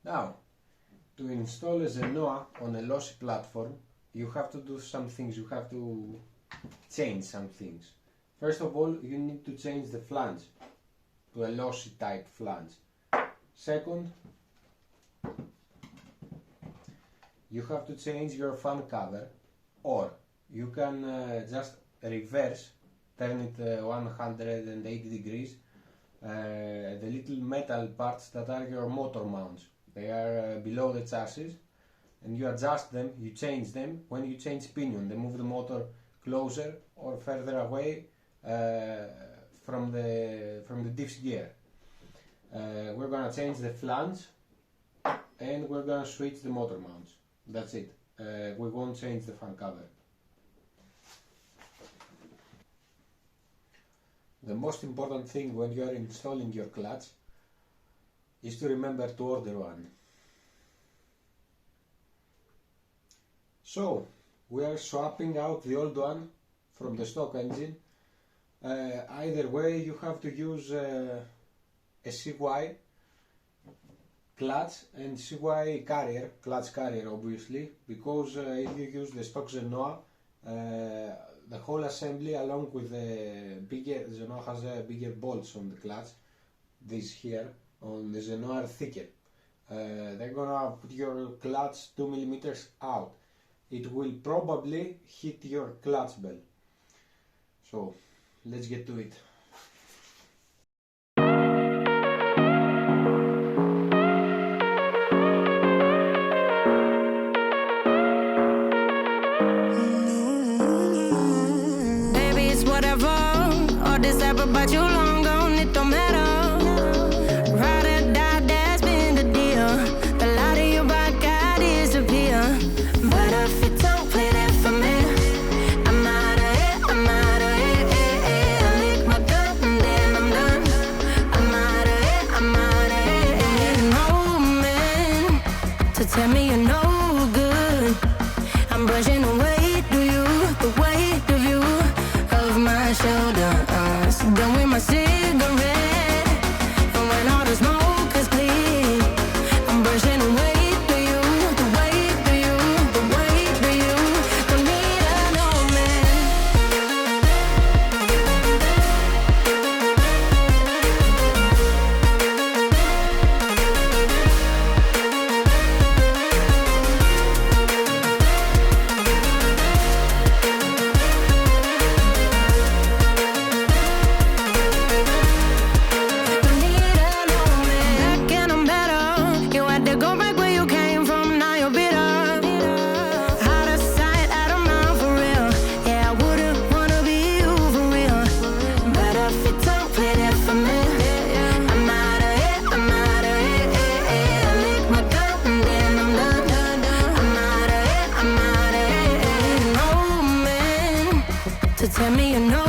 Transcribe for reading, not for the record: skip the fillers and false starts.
Now, to install a Zenoah on a losi platform, you have to do some things, you have to change some things. First of all, you need to change the flange to a losi type flange. Second, you have to change your fan cover, or you can just reverse, turn it 180 degrees, the little metal parts that are your motor mounts. They are below the chassis, and you adjust them, you change them when you change pinion. They move the motor closer or further away from the diff's gear. We're gonna change the flange and we're gonna switch the motor mounts. That's it. We won't change the fan cover. The most important thing when you are installing your clutch is to remember to order one. So, we are swapping out the old one from the stock engine. Either way, you have to use a CY clutch and CY carrier, clutch carrier obviously, because if you use the stock Zenoah, the whole assembly along with the bigger, Zenoah has bigger bolts on the clutch, these here on the Zenoah are thicker. They're gonna put your clutch 2 mm out. It will probably hit your clutch bell. So let's get to it. Baby, it's whatever. All this ever about you long gone, it don't matter. Ride or die, that's been the deal. The light of your back, I disappear. But if you don't play that for me, I'm out of it, I'm out of it. I lick my gun and then I'm done. I'm out of it, I'm out of it. And no man to tell me you're no good. I'm brushing away, do you, the weight of you, of my shoulders. Done with my cigarette, and when all the smoke is clear, I'm brushing away, do you, the weight of you, the weight of you. Don't need an old man. Don't need an old man. Back and I'm better. You had to go back where you came from, now you're bitter. Out of sight, out of mind for real. Yeah, I wouldn't wanna be you for real. But if you don't play that for me, I'm out of it, I'm out of it. I lick my gun and then I'm done. I'm out of it, I'm out of it. No man to tell me you're no